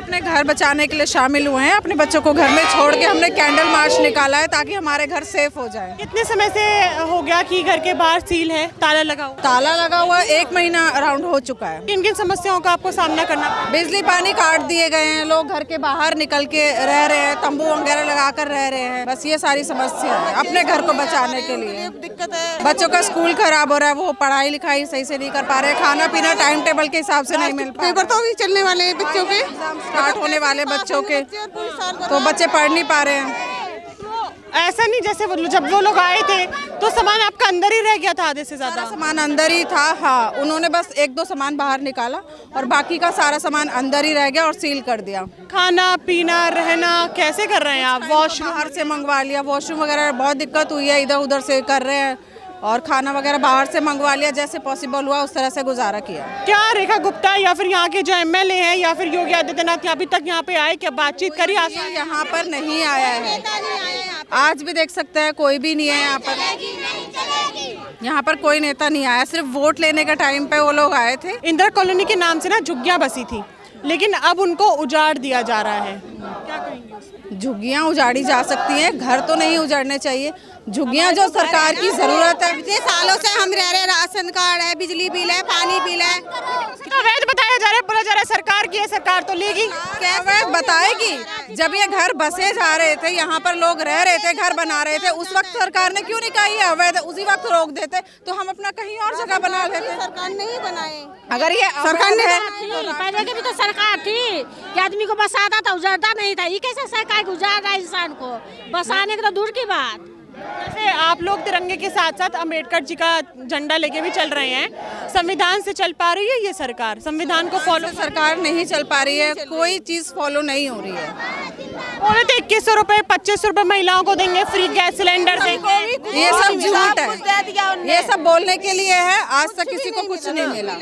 अपने घर बचाने के लिए शामिल हुए हैं। अपने बच्चों को घर में छोड़ के हमने कैंडल मार्च निकाला है ताकि हमारे घर सेफ हो जाए। कितने समय से हो गया कि घर के बाहर सील है, ताला लगा हुआ? ताला लगा हुआ 1 महीना अराउंड हो चुका है। किन किन समस्याओं का आपको सामना करना पड़ा? बिजली पानी काट दिए गए हैं, लोग घर के बाहर निकल के रह रहे हैं, तंबू वगैरह लगा कर रह रहे हैं। बस ये सारी समस्या है अपने घर को बचाने के लिए। दिक्कत है, बच्चों का स्कूल खराब हो रहा है, वो पढ़ाई लिखाई सही से नहीं कर पा रहे, खाना पीना टाइम टेबल के हिसाब से नहीं मिल पा रहा। पेपर तो भी चलने वाले हैं बच्चों के, स्टार्ट होने वाले बच्चों के, तो बच्चे पढ़ नहीं पा रहे हैं। ऐसा नहीं जैसे जब वो लोग आए थे तो सामान आपका अंदर ही रह गया था, आधे से ज्यादा सामान अंदर ही था। हाँ, उन्होंने बस 1-2 सामान बाहर निकाला और बाकी का सारा सामान अंदर ही रह गया और सील कर दिया। खाना पीना रहना कैसे कर रहे हैं आप? वॉशरूम बाहर से मंगवा लिया, वॉशरूम वगैरह बहुत दिक्कत हुई है, इधर उधर से कर रहे हैं और खाना वगैरह बाहर से मंगवा लिया, जैसे पॉसिबल हुआ उस तरह से गुजारा किया। क्या रेखा गुप्ता या फिर यहाँ के जो एमएलए हैं या फिर योगी आदित्यनाथ अभी तक यहाँ पे आए, क्या बातचीत करी? यहाँ पर नहीं आया है, आज भी देख सकते हैं कोई भी नहीं है यहाँ पर। यहाँ पर कोई नेता नहीं आया, सिर्फ वोट लेने के टाइम पे वो लोग आए थे। इंदिरा कॉलोनी के नाम से ना झुग्गियाँ बसी थी, लेकिन अब उनको उजाड़ दिया जा रहा है, क्या कहेंगे? झुग्गियाँ उजाड़ी जा सकती हैं, घर तो नहीं उजाड़ने चाहिए। झुग्गियाँ जो सरकार की जरूरत है, पिछले सालों से हम रह रहे, राशन कार्ड है, बिजली बिल है, पानी बिल है, अवैध बताया जा रहा है, बोला जा रहा है सरकार की है, सरकार तो लेगी। कैसे बताएगी? जब ये घर बसे जा रहे थे, यहाँ पर लोग रह रहे थे, घर बना रहे थे, उस वक्त सरकार ने क्यों नहीं कहा ये अवैध? उसी वक्त रोक देते तो हम अपना कहीं और जगह बना लेते। सरकार नहीं बनाए, अगर ये सरकार ने पहले की भी तो सरकार थी कि आदमी को बसाता था, उजाड़ता नहीं था। ये कैसे सरकार को उजाड़ रहा है इंसान को? बसाने की तो दूर की बात। जैसे आप लोग तिरंगे के साथ साथ अम्बेडकर जी का झंडा लेके भी चल रहे हैं, संविधान से चल पा रही है ये सरकार? संविधान को फॉलो सरकार नहीं चल पा रही है, कोई चीज फॉलो नहीं हो रही है। बोले थे 2100 रुपए 2500 रुपए महिलाओं को देंगे, फ्री गैस सिलेंडर देंगे। ये सब झूठ है, ये सब बोलने के लिए है, आज तक किसी को कुछ नहीं मिला।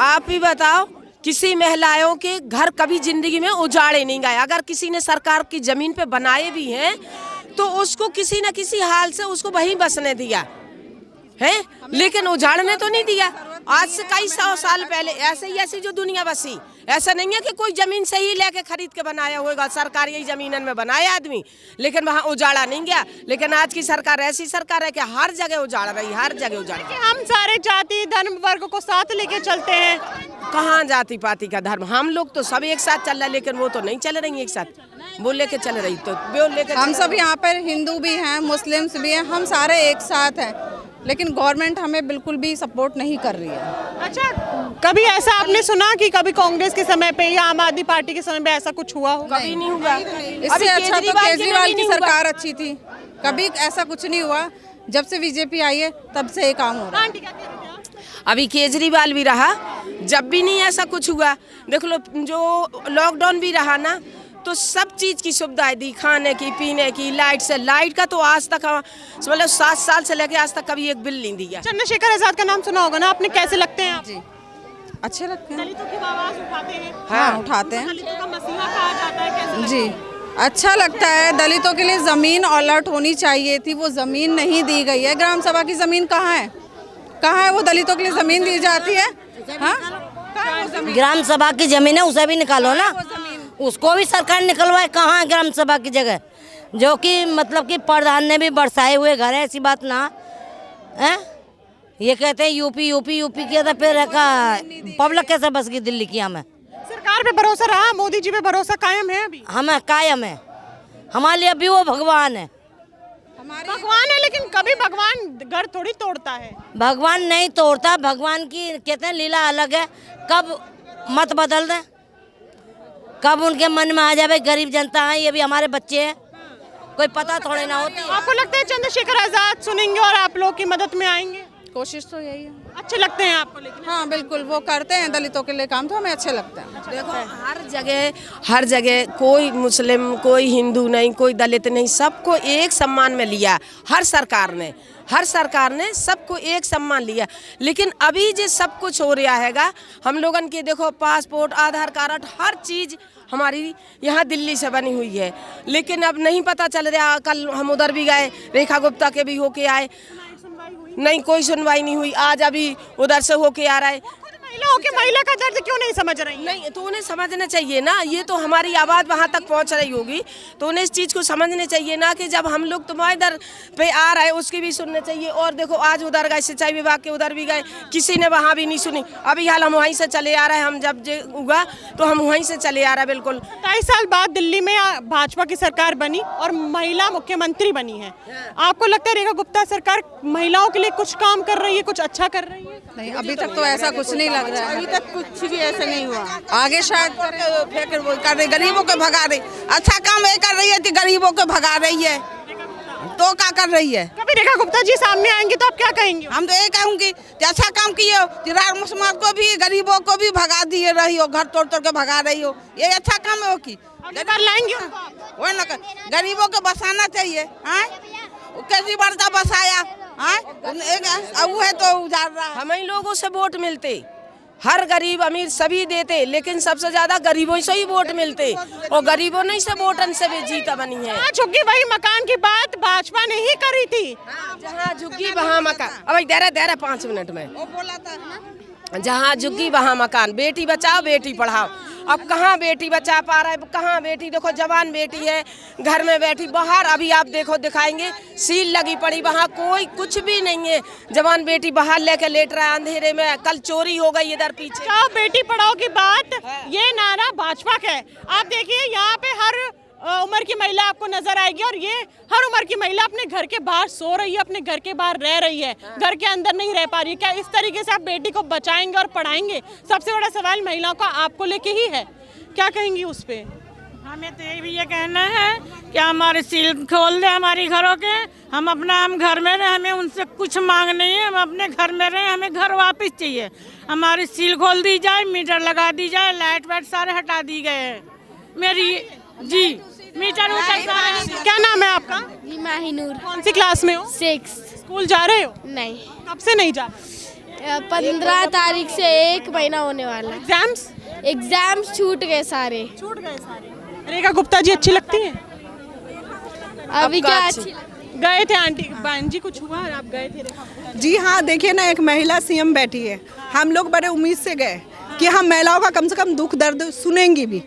आप ही बताओ, किसी महिलाओं के घर कभी जिंदगी में उजाड़े नहीं गए। अगर किसी ने सरकार की जमीन पे बनाए भी हैं तो उसको किसी न किसी हाल से उसको वहीं बसने दिया है, लेकिन उजाड़ने तो नहीं दिया। आज से कई 100 साल पहले ऐसी जो दुनिया बसी, ऐसा नहीं है कि कोई जमीन से ही लेके खरीद के बनाया होगा, सरकारी जमीनन में बनाया आदमी, लेकिन वहाँ उजाड़ा नहीं गया। लेकिन आज की सरकार ऐसी सरकार है कि हर जगह उजाड़ रही, हर जगह उजाड़ रही। हम सारे जाति धर्म वर्ग को साथ लेके चलते हैं। कहाँ जाति पाति का धर्म, हम लोग तो सब एक साथ चल रहे, लेकिन वो तो नहीं चल रही एक साथ, वो लेके चल रही तो वो लेके। हम सब यहाँ पर हिंदू भी हैं, मुस्लिम्स भी हैं, हम सारे एक साथ हैं, लेकिन गवर्नमेंट हमें बिल्कुल भी सपोर्ट नहीं कर रही है। अच्छा, कभी ऐसा आपने सुना कि कभी कांग्रेस के समय पे या आम आदमी पार्टी के समय पे ऐसा कुछ हुआ हो? कभी नहीं हुआ। इससे अच्छा तो केजरीवाल की सरकार अच्छी थी, कभी ऐसा कुछ नहीं हुआ। जब से बीजेपी आई है तब से ये काम हो रहा है। अभी केजरीवाल भी रहा, जब भी नहीं ऐसा कुछ हुआ। देख लो, जो लॉकडाउन भी रहा ना, तो सब चीज की सुविधाएं दी, खाने की, पीने की, लाइट से। लाइट का तो आज तक मतलब 7 साल से लेके आज तक कभी एक बिल नहीं दिया। चंद्रशेखर आजाद का नाम सुना होगा ना आपने, कैसे लगते हैं आप? जी, अच्छे लगते हैं। दलितों की आवाज उठाते हैं। हाँ, उठाते हैं। दलितों का मसीहा कहा जाता है, कैसे? जी, अच्छा लगता है। दलितों के लिए जमीन अलर्ट होनी चाहिए थी, वो जमीन नहीं दी गई है। ग्राम सभा की जमीन कहाँ है? कहाँ है वो दलितों के लिए जमीन दी जाती है? हाँ, ग्राम सभा की जमीन है, उसे भी निकालो ना, उसको भी सरकार निकलवाए। कहाँ है ग्राम सभा की जगह? जो कि मतलब कि प्रधान ने भी बरसाए हुए घर है, ऐसी बात ना है। ये कहते हैं यूपी यूपी यूपी किया था, फिर पब्लिक कैसे बस गई दिल्ली की? हमें सरकार पे भरोसा रहा, मोदी जी पे भरोसा कायम है अभी? हमें कायम है, हमारे लिए अभी वो भगवान है। भगवान है, लेकिन कभी भगवान घर थोड़ी तोड़ता है। भगवान नहीं तोड़ता, भगवान की कहते हैं लीला अलग है। कब मत बदल दें, कब उनके मन में आ जाए गरीब जनता है, ये भी हमारे बच्चे हैं, कोई पता थोड़े ना होती। आपको लगता है चंद्रशेखर आजाद सुनेंगे और आप लोग की मदद में आएंगे? कोशिश तो यही है। अच्छे लगते हैं आपको? लेकिन हाँ बिल्कुल, वो करते हैं दलितों के लिए काम, तो हमें अच्छे लगते हैं। देखो, हर जगह कोई मुस्लिम, कोई हिंदू नहीं, कोई दलित नहीं, सबको एक सम्मान में लिया हर सरकार ने सबको एक सम्मान लिया। लेकिन अभी जो सब कुछ हो रहा हैगा, हम लोगन के देखो पासपोर्ट, आधार कार्ड, हर चीज़ हमारी यहाँ दिल्ली से बनी हुई है, लेकिन अब नहीं पता चल रहा। कल हम उधर भी गए, रेखा गुप्ता के भी होके आए, नहीं कोई सुनवाई नहीं हुई। आज अभी उधर से होके आ रहा है। महिलाओं के महिला का दर्द क्यों नहीं समझ रही? नहीं तो उन्हें समझना चाहिए ना, ये तो हमारी आवाज़ वहाँ तक पहुँच रही होगी तो उन्हें इस चीज़ को समझना चाहिए ना कि जब हम लोग तुम्हारे दर पे आ रहे उसकी भी सुनना चाहिए। और देखो आज उधर गए सिंचाई विभाग के, उधर भी गए, किसी ने वहाँ भी नहीं सुनी। अभी हाल हम वहीं से चले आ रहे हैं, हम जब हुआ तो हम वहीं से चले आ रहे हैं। बिल्कुल 23 साल बाद दिल्ली में भाजपा की सरकार बनी और महिला मुख्यमंत्री बनी है। आपको लगता है रेखा गुप्ता सरकार महिलाओं के लिए कुछ काम कर रही है, कुछ अच्छा कर रही है? नहीं, अभी तक तो ऐसा कुछ नहीं लग रहा है। अभी तक कुछ भी ऐसा नहीं हुआ। आगे शायद फेंक वो कर रही, गरीबों को भगा रही। अच्छा काम ये कर रही है कि गरीबों को भगा रही है, तो क्या कर रही है? कभी रेखा गुप्ता जी सामने आएंगे तो आप क्या कहेंगे? हम तो ये कहूँगी कि अच्छा काम किए हो, चिराग मुसलमान को भी गरीबों को भी भगा दिए रही हो, घर तोड़ तोड़ के भगा रही हो, ये अच्छा काम है हो की लाएंगे उनको आप? वो न गरीबों को बसाना चाहिए। केजरीवाल का बसाया अब है तो उजाड़ रहा है। हमें लोगों से वोट मिलते, हर गरीब अमीर सभी देते, लेकिन सबसे ज्यादा गरीबों से ही वोट मिलते और गरीबों ने से वोटन से भी जीता बनी है। झुग्गी वही मकान की बात भाजपा ने ही करी थी। जहाँ झुग्गी वहाँ मकान। अब दे 5 मिनट में वो बोला था जहाँ झुग्गी वहाँ मकान, बेटी बचाओ बेटी पढ़ाओ। अब कहाँ बेटी बचा पा रहा है, कहाँ बेटी, देखो जवान बेटी है घर में बैठी, बाहर अभी आप देखो दिखाएंगे सील लगी पड़ी, वहाँ कोई कुछ भी नहीं है। जवान बेटी बाहर लेके लेट रहा है अंधेरे में। कल चोरी हो गई इधर पीछे। क्या बेटी पढ़ाओ की बात, ये नारा भाजपा का है। आप देखिए यहाँ पे हर उम्र की महिला आपको नजर आएगी और ये हर उम्र की महिला अपने घर के बाहर सो रही है, अपने घर के बाहर रह रही है, घर के अंदर नहीं रह पा रही है। क्या इस तरीके से आप बेटी को बचाएंगे और पढ़ाएंगे? सबसे बड़ा सवाल महिलाओं का आपको लेके ही है, क्या कहेंगी उस पे? हमें तो ये कहना है कि हमारे सील खोल दे हमारी घरों के, हम घर में रहे, हमें उनसे कुछ मांग नहीं है, हम अपने घर में रहे, हमें घर वापस चाहिए। हमारी सील खोल दी जाए, मीटर लगा दी जाए, लाइट वाइट सारे हटा दी गए हैं मेरी जी, मीटर उटर सारे। क्या नाम है आपका? जी माहिनूर। कौन सी क्लास में हो? 6। स्कूल जा रहे हो? नहीं, कब से नहीं जा? 15 तारीख से 1 महीना होने वाला। एग्जाम्स छूट गए सारे। छूट गए सारे। रेखा गुप्ता जी अच्छी लगती हैं? अभी क्या अच्छी गए थे आंटी बहन जी, कुछ हुआ? आप गए थे रेखा गुप्ता जी? जी हाँ, देखिए ना, एक महिला सीएम बैठी है। हम लोग बड़े उम्मीद से गए कि हम महिलाओं का कम से कम दुख दर्द सुनेंगी भी,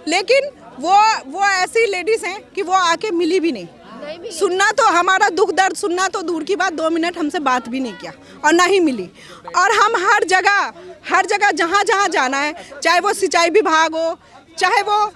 लेकिन वो ऐसी लेडीज हैं कि वो आके मिली भी नहीं। सुनना तो हमारा दुख दर्द सुनना तो दूर की बात, 2 मिनट हमसे बात भी नहीं किया और ना ही मिली। और हम हर जगह जहाँ जहाँ जाना है, चाहे वो सिंचाई विभाग हो, चाहे वो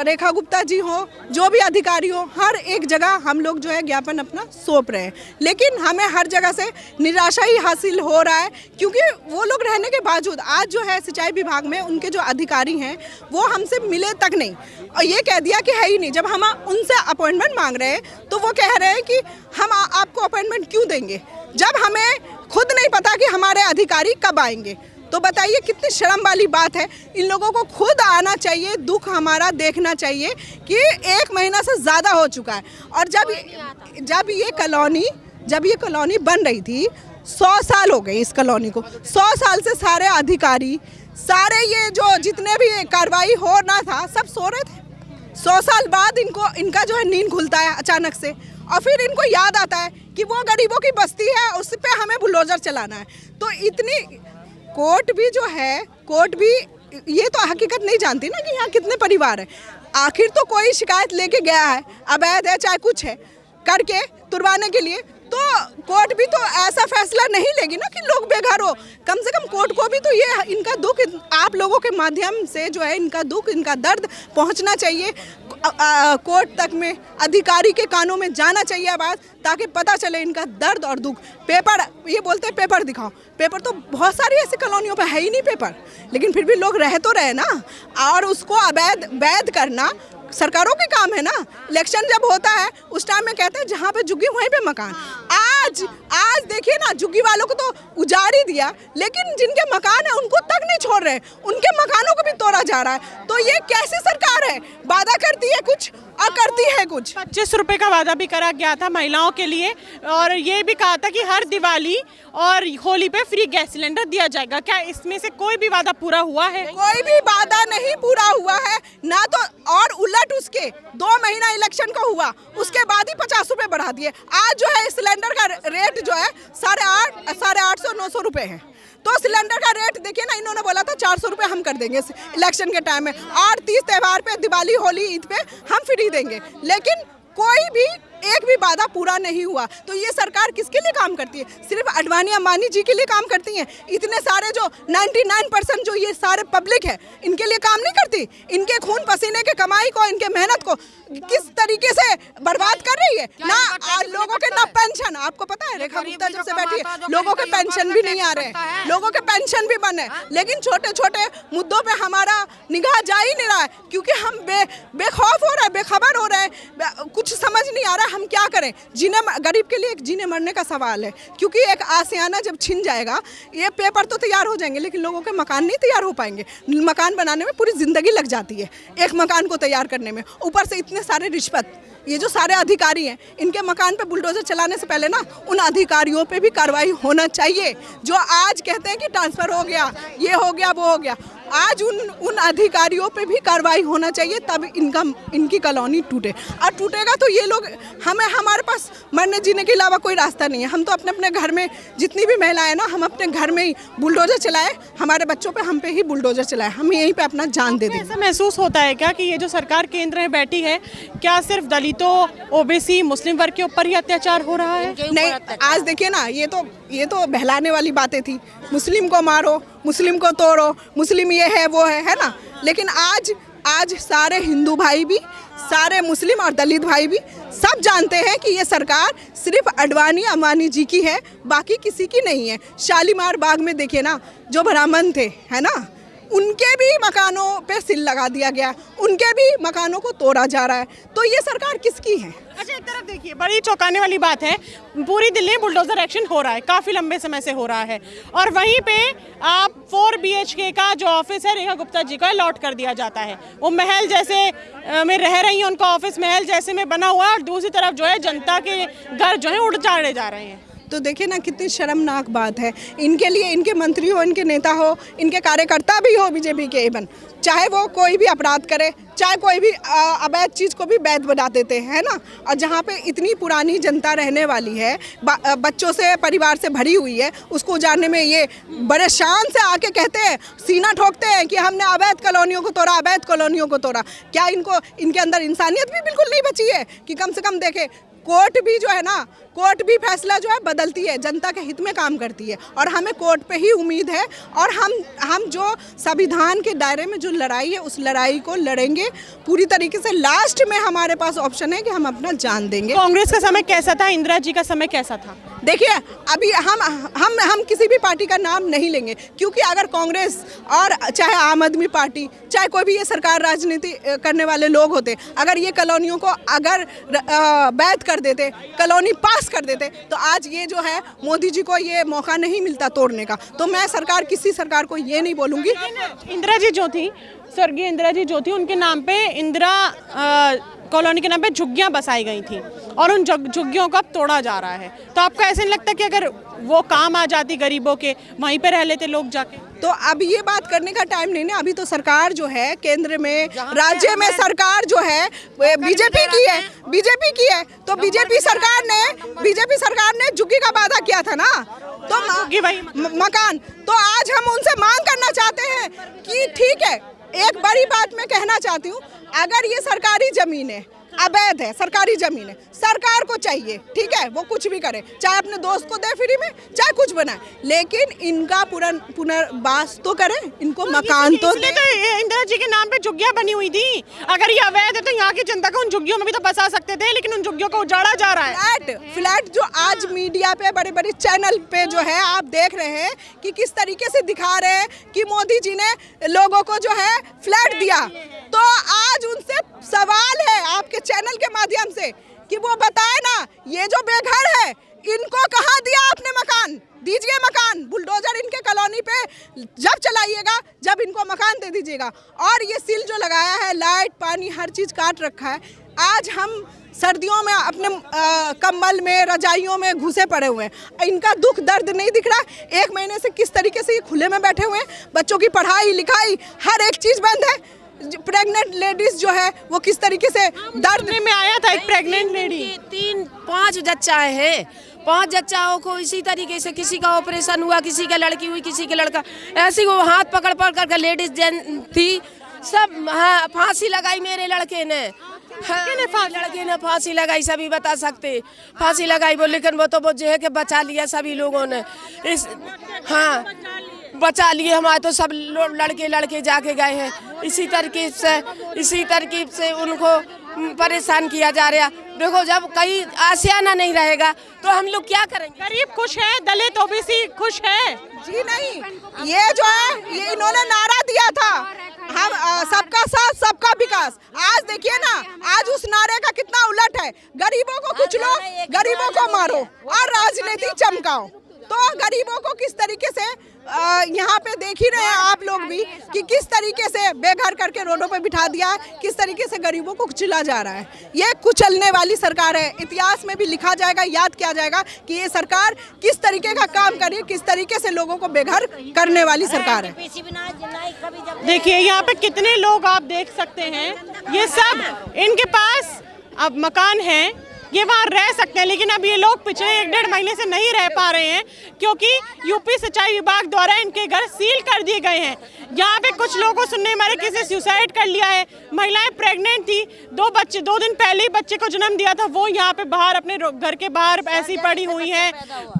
रेखा गुप्ता जी हो, जो भी अधिकारी हो, हर एक जगह हम लोग जो है ज्ञापन अपना सौंप रहे हैं, लेकिन हमें हर जगह से निराशा ही हासिल हो रहा है। क्योंकि वो लोग रहने के बावजूद आज जो है सिंचाई विभाग में उनके जो अधिकारी हैं वो हमसे मिले तक नहीं और ये कह दिया कि है ही नहीं। जब हम उनसे अपॉइंटमेंट मांग रहे हैं तो वो कह रहे हैं कि हम आपको अपॉइंटमेंट क्यों देंगे, जब हमें खुद नहीं पता कि हमारे अधिकारी कब आएंगे। तो बताइए कितनी शर्म वाली बात है। इन लोगों को खुद आना चाहिए, दुख हमारा देखना चाहिए कि 1 महीना से ज़्यादा हो चुका है। और जब ये कॉलोनी बन रही थी, 100 साल हो गए इस कॉलोनी को। 100 साल से सारे अधिकारी, सारे ये जो जितने भी कार्रवाई होना था, सब सो रहे थे। 100 साल बाद इनका जो है नींद खुलता है अचानक से, और फिर इनको याद आता है कि वो गरीबों की बस्ती है, उस पर हमें बुलडोजर चलाना है। तो इतनी कोर्ट भी ये तो हकीकत नहीं जानती ना कि यहाँ कितने परिवार हैं। आखिर तो कोई शिकायत लेके गया है, अवैध है चाहे कुछ है, करके तुड़वाने के लिए, तो कोर्ट भी तो ऐसा फैसला नहीं लेगी ना कि लोग बेघर हो। कम से कम कोर्ट को भी तो ये इनका दुख आप लोगों के माध्यम से जो है इनका दुख, इनका दर्द पहुंचना चाहिए कोर्ट तक में, अधिकारी के कानों में जाना चाहिए आवाज़, ताकि पता चले इनका दर्द और दुख। पेपर, ये बोलते हैं पेपर दिखाओ, पेपर तो बहुत सारी ऐसी कॉलोनियों पे है ही नहीं पेपर, लेकिन फिर भी लोग रह तो रहे ना। और उसको वैध करना सरकारों के काम है ना। इलेक्शन जब होता है उस टाइम में कहते हैं जहाँ पे झुग्गी वहीं पे मकान। आज देखिए ना, झुग्गी वालों को तो उजाड़ ही दिया, लेकिन जिनके मकान है उनको तक नहीं छोड़ रहे, उनके मकानों को भी तोड़ा जा रहा है। तो ये कैसी सरकार है? वादा करती है कुछ और करती है कुछ। 25 रुपए का वादा भी करा गया था महिलाओं के लिए, और ये भी कहा था कि हर दिवाली और होली पे फ्री गैस सिलेंडर दिया जाएगा। क्या इसमें से कोई भी वादा पूरा हुआ है? कोई भी वादा नहीं पूरा हुआ है ना। तो और उलट उसके 2 महीना इलेक्शन को हुआ, उसके बाद ही 50 रुपए बढ़ा दिए। आज जो है सिलेंडर का रेट जो है 850 900 रुपए है। तो सिलेंडर का रेट देखिए ना, इन्होंने बोला था 400 रुपये हम कर देंगे इलेक्शन के टाइम में, और 30 त्यौहार पे, दिवाली, होली, ईद पे हम फ्री देंगे, लेकिन कोई भी एक भी वादा पूरा नहीं हुआ। तो ये सरकार किसके लिए काम करती है? सिर्फ अडवाणी अंबानी जी के लिए काम करती हैं? इतने सारे जो 99% जो ये सारे पब्लिक है, इनके लिए काम नहीं करती? इनके खून पसीने के कमाई को, इनके मेहनत को किस तरीके से बर्बाद कर रही है ना। लोगों के ना पेंशन, आपको पता है रेखा गुप्ता जब से बैठी है, लोगों के पेंशन भी नहीं आ रहे हैं, लोगों के पेंशन भी बंद है, लेकिन छोटे छोटे मुद्दों पे हमारा निगाह जा ही नहीं रहा है, क्योंकि हम बेखौफ हो रहे हैं, बेखबर हो रहे हैं, कुछ समझ नहीं आ रहा हम क्या करें। जीने, गरीब के लिए एक जीने मरने का सवाल है, क्योंकि एक आसियाना जब छिन जाएगा, ये पेपर तो तैयार हो जाएंगे, लेकिन लोगों के मकान नहीं तैयार हो पाएंगे। मकान बनाने में पूरी जिंदगी लग जाती है, एक मकान को तैयार करने में, ऊपर से इतने सारे रिश्वत। ये जो सारे अधिकारी हैं, इनके मकान पे बुलडोजर चलाने से पहले ना उन अधिकारियों पे भी कार्रवाई होना चाहिए, जो आज कहते हैं कि ट्रांसफर हो गया, ये हो गया, वो हो गया। आज उन अधिकारियों पे भी कार्रवाई होना चाहिए, तब इनकी कॉलोनी टूटे। और टूटेगा तो ये लोग, हमारे पास मरने जीने के अलावा कोई रास्ता नहीं है। हम तो अपने घर में जितनी भी महिलाएं ना, हम अपने घर में ही बुलडोजर चलाए, हमारे बच्चों पे, हम पे ही बुलडोजर चलाए, हम यहीं पे अपना जान दे दें। ऐसा महसूस होता है क्या कि ये जो सरकार केंद्र में बैठी है, क्या सिर्फ दलितों, ओबीसी, मुस्लिम वर्ग के ऊपर ही अत्याचार हो रहा है? नहीं, आज देखिए ना, ये तो बहलाने वाली बातें थी, मुस्लिम को मारो, मुस्लिम को तोड़ो, मुस्लिम ये है वो है ना। लेकिन आज सारे हिंदू भाई भी, सारे मुस्लिम और दलित भाई भी सब जानते हैं कि ये सरकार सिर्फ अडवाणी अंबानी जी की है, बाकी किसी की नहीं है। शालीमार बाग में देखिए ना, जो ब्राह्मण थे, है ना, उनके भी मकानों पे सील लगा दिया गया, उनके भी मकानों को तोड़ा जा रहा है। तो ये सरकार किसकी है? अच्छा, एक तरफ देखिए, बड़ी चौंकाने वाली बात है, पूरी दिल्ली में बुलडोजर एक्शन हो रहा है, काफ़ी लंबे समय से हो रहा है, और वहीं पे आप 4 BHK का जो ऑफिस है रेखा गुप्ता जी का, अलॉट कर दिया जाता है। वो महल जैसे में रह रही हैं, उनका ऑफिस महल जैसे में बना हुआ है, और दूसरी तरफ जो है जनता के घर जो है उड़ चाड़े जा रहे हैं। तो देखिए ना, कितनी शर्मनाक बात है। इनके लिए, इनके मंत्री हो, इनके नेता हो, इनके कार्यकर्ता भी हो बीजेपी के, इवन चाहे वो कोई भी अपराध करे, चाहे कोई भी अवैध चीज़ को भी वैध बना देते हैं ना। और जहाँ पे इतनी पुरानी जनता रहने वाली है, बच्चों से, परिवार से भरी हुई है, उसको उजाड़ने में ये बड़े शान से आके कहते हैं, सीना ठोकते हैं कि हमने अवैध कॉलोनियों को तोड़ा, अवैध कॉलोनियों को तोड़ा। क्या इनके अंदर इंसानियत भी बिल्कुल नहीं बची है कि कम से कम देखे? कोर्ट भी जो है ना, कोर्ट भी फैसला जो है बदलती है, जनता के हित में काम करती है, और हमें कोर्ट पे ही उम्मीद है। और हम जो संविधान के दायरे में जो लड़ाई है, उस लड़ाई को लड़ेंगे पूरी तरीके से। लास्ट में हमारे पास ऑप्शन है कि हम अपना जान देंगे। कांग्रेस का समय कैसा था, इंदिरा जी का समय कैसा था? देखिए, अभी हम किसी भी पार्टी का नाम नहीं लेंगे, क्योंकि अगर कांग्रेस और चाहे आम आदमी पार्टी, चाहे कोई भी ये सरकार राजनीति करने वाले लोग होते, अगर ये कॉलोनियों को अगर वैध कर देते, कॉलोनी पास कर देते, तो आज ये जो है मोदी जी को ये मौका नहीं मिलता तोड़ने का। तो मैं किसी सरकार को ये नहीं बोलूँगी। इंदिरा जी जो थी, स्वर्गीय इंदिरा जी जो थी, उनके नाम पे इंदिरा कॉलोनी के नाम पे झुग्गियां बसाई गई थी, और उन झुग्गियों को अब तोड़ा जा रहा है। तो आपको ऐसे नहीं लगता कि अगर वो काम आ जाती गरीबों के, वहीं पे रह लेते लोग जाके? तो अब ये बात करने का टाइम नहीं ना। अभी तो सरकार जो है केंद्र में, राज्य में सरकार जो है बीजेपी की है। तो बीजेपी सरकार ने झुग्गी का वादा किया था ना, तो मकान। तो आज हम उनसे मांग करना चाहते हैं कि ठीक है, एक बड़ी बात मैं कहना चाहती हूँ, अगर ये सरकारी जमीन है, अवैध है, सरकारी जमीन है, सरकार को चाहिए, ठीक है, वो कुछ भी करे, चाहे अपने दोस्त को दे फ्री में, चाहे कुछ बनाए, लेकिन इनका पुनर्वास तो करे, इनको मकान तो दे। तो इंदिरा जी के नाम पे झुग्गियां बनी हुई थी, अगर ये अवैध है तो यहाँ की जनता को उन झुग्गियों में भी तो बसा सकते थे, लेकिन उन झुग्गियों को उजाड़ा जा रहा है। फ्लैट जो आज मीडिया पे, बड़े बड़े चैनल पे जो है आप देख रहे हैं कि किस तरीके से दिखा रहे हैं कि मोदी जी ने लोगों को जो है फ्लैट दिया। तो आज उनसे सवाल है आपके चैनल के माध्यम से कि वो बताए ना, ये जो बेघर है, इनको कहाँ दिया आपने मकान? दीजिए मकान। बुलडोजर इनके कॉलोनी पे जब चलाइएगा, जब इनको मकान दे दीजिएगा। और ये सील जो लगाया है, लाइट पानी हर चीज़ काट रखा है। आज हम सर्दियों में अपने कंबल में, रजाइयों में घुसे पड़े हुए हैं, इनका दुख दर्द नहीं दिख रहा। 1 महीने से किस तरीके से ये खुले में बैठे हुए हैं, बच्चों की पढ़ाई लिखाई हर एक चीज़ बंद है। प्रेग्नेंट लेडीज जो है वो किस तरीके से दर्द में आया था, एक प्रेग्नेंट लेडी, 3-5 बच्चा है, 5 जच्चाओं को इसी तरीके से, किसी का ऑपरेशन हुआ, किसी का लड़की हुई, किसी का लड़का, ऐसी वो हाथ पकड़ पकड़ कर लेडीज थी सब। हाँ, फांसी लगाई मेरे लड़के ने, लड़के ने फांसी लगाई, सभी बता सकते फांसी लगाई वो, लेकिन वो तो वो जो है कि बचा लिया सभी लोगों ने। हाँ बचा लिए, हमारे तो सब लड़के जाके गए हैं। इसी तरकीब से उनको परेशान किया जा रहा। देखो जब कहीं आशियाना नहीं रहेगा तो हम लोग क्या करेंगे? गरीब खुश है, दलित ओबीसी खुश है जी नहीं, ये जो है ये इन्होंने नारा दिया था, हम सबका साथ सबका विकास। आज देखिए ना, आज उस नारे का कितना उलट है। गरीबों को कुचलो, गरीबों को मारो और राजनीति चमकाओ। तो गरीबों को किस तरीके से यहाँ पे देख ही रहे हैं आप लोग भी कि किस तरीके से बेघर करके रोडों पे बिठा दिया है, किस तरीके से गरीबों को कुचला जा रहा है। ये कुचलने वाली सरकार है। इतिहास में भी लिखा जाएगा, याद किया जाएगा कि ये सरकार किस तरीके का काम कर रही है, किस तरीके से लोगों को बेघर करने वाली सरकार है। देखिए यहाँ पे कितने लोग आप देख सकते हैं, ये सब इनके पास अब मकान है, ये वहाँ रह सकते हैं, लेकिन अब ये लोग पिछले 1-1.5 महीने से नहीं रह पा रहे हैं क्योंकि यूपी सिंचाई विभाग द्वारा इनके घर सील कर दिए गए हैं। यहाँ पे कुछ लोगों को सुनने मारे किसी ने सुसाइड कर लिया है, महिलाएं प्रेग्नेंट थी, 2 दिन पहले ही बच्चे को जन्म दिया था, वो यहाँ पे बाहर अपने घर के बाहर ऐसी पड़ी हुई हैं।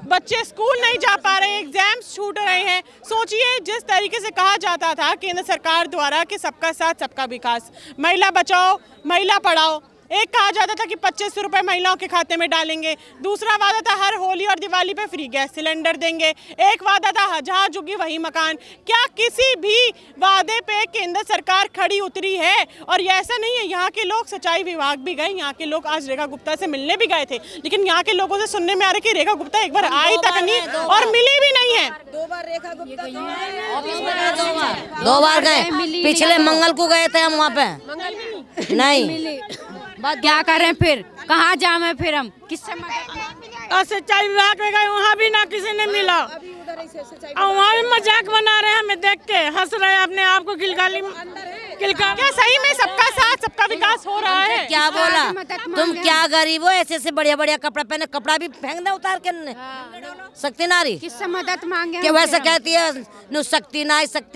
बच्चे स्कूल नहीं जा पा रहे, एग्जाम्स छूट रहे हैं। सोचिए जिस तरीके से कहा जाता था केंद्र सरकार द्वारा कि सबका साथ सबका विकास, महिला बचाओ महिला पढ़ाओ, एक कहा जाता था कि 2500 रुपए महिलाओं के खाते में डालेंगे, दूसरा वादा था हर होली और दिवाली पे फ्री गैस सिलेंडर देंगे, एक वादा था जहाँ झुकी वही मकान। क्या किसी भी वादे पे केंद्र सरकार खड़ी उतरी है? और ये ऐसा नहीं है, यहाँ के लोग सिंचाई विभाग भी गए, यहाँ के लोग आज रेखा गुप्ता से मिलने भी गए थे, लेकिन यहाँ के लोगों से सुनने में आ रहा है कि रेखा गुप्ता एक बार आई तक नहीं और मिली भी नहीं है। 2 बार रेखा गुप्ता 2 बार गए, पिछले मंगल को गए थे हम वहाँ पे, नहीं क्या करें फिर, कहाँ जाए फिर हम, किससे और सिंचाई विभाग में गए, वहाँ भी ना किसी ने मिला, और वहाँ भी मजाक बना रहे हैं, हमें देख के हंस रहे हैं, अपने आप को किलकाली। क्या सही में सबका साथ सबका विकास हो रहा है? क्या बोला तुम, क्या गरीब हो, ऐसे बढ़िया बढ़िया कपड़ा पहने, कपड़ा भी फेंक दे उतार के शक्ति नारी, किससे मदद मांगे? क्या वैसे कहती है नु शक्ति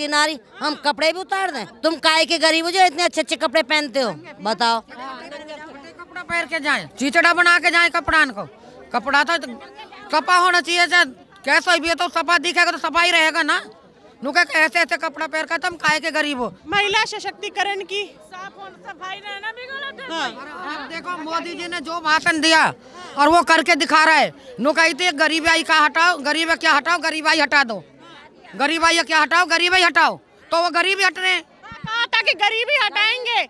नारी, हम कपड़े भी उतार दें? तुम काहे के गरीब हो जो इतने अच्छे कपड़े पहनते हो? बताओ। कपड़ा पहन के जाए, चिचड़ा बना के जाए कपड़ान को, कपड़ा तो सफा होना चाहिए, कैसा भी है तो सफा दिखेगा तो सफाई रहेगा ना। नुका ऐसे कपड़ा पहन कर तुम काहे के गरीब हो? महिला सशक्तिकरण की सफाई रहना भी गलत है। अब देखो मोदी जी ने जो भाषण दिया और वो करके दिखा रहा है। नुका गरीबाई का हटाओ, गरीब क्या हटाओ, गरीबाई हटा दो, गरीबाई क्या हटाओ, गरीबाई हटाओ, तो वो गरीबी हटने कहा था कि गरीबी हटाएंगे,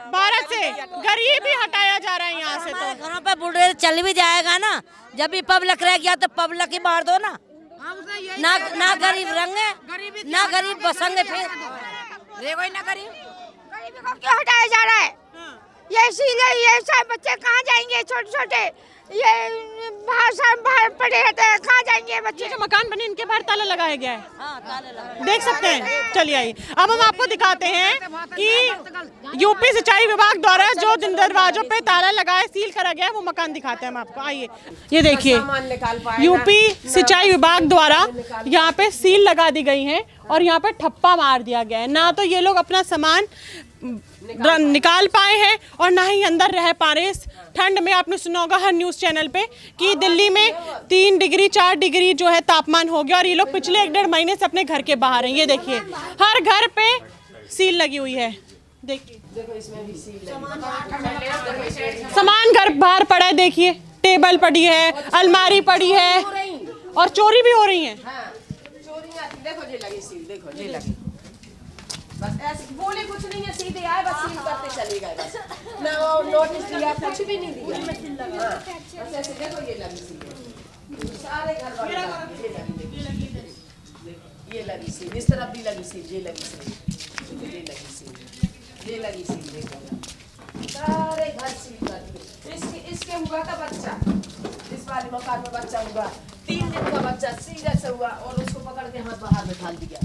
भारत से गरीबी हटाया जा रहा है यहाँ से। तो घरों पे बुलडोजर चल भी जाएगा ना, जब भी पब्लिक रह गया तो पब्लिक ही मार दो ना, ना गरीब रंगे ना गरीब बसंगे, फिर गरीबी को क्यों हटाया जा रहा है? ये इसीलिए ये सब बच्चे कहाँ जाएंगे, छोटे छोटे ये बाहर पड़े रहते हैं, कहाँ जाएंगे बच्चे? जो मकान बने इनके बाहर ताला लगाया गया है, देख सकते हैं। चलिए आइए अब हम आपको दिखाते हैं कि यूपी सिंचाई विभाग द्वारा जो दरवाजों पे ताला लगाया सील करा गया है वो मकान दिखाते हैं हम आपको। आइए ये देखिए, यूपी सिंचाई विभाग द्वारा यहाँ पे सील लगा दी गई है और यहाँ पे ठप्पा मार दिया गया है। ना तो ये लोग अपना सामान निकाल पाए हैं और ना ही अंदर रह पा रहे इस ठंड में। आपने सुना होगा हर न्यूज़ चैनल पे कि दिल्ली में 3 डिग्री 4 डिग्री जो है तापमान हो गया और ये लोग पिछले 1-1.5 महीने से अपने घर के बाहर हैं। ये देखिए हर घर पे सील लगी हुई है, देखिए सामान घर बाहर पड़ा है, देखिए टेबल पड़ी है, अलमारी पड़ी है और चोरी भी हो रही है। देखो ये लगी सील, देखो ये लगी, बस ऐसे बोले कुछ नहीं है, सीधे आए बस सील करते चले गए, बस ना वो नोटिस दिया, कुछ भी नहीं दिया। हाँ, बस ऐसे देखो ये लगी सील, सारे घर वाले ये लगी सील, इस तरफ भी लगी सील, ये लगी सील, ये लगी सील, ये लगी सील, देखो सारे घर सील कर दिए। इसके हुआ था बच्चा, इस वाले मकान में बच्चा हुआ, 3 दिन का बच्चा सीधे से हुआ और उसको पकड़ के हाथ बाहर बैठा दिया।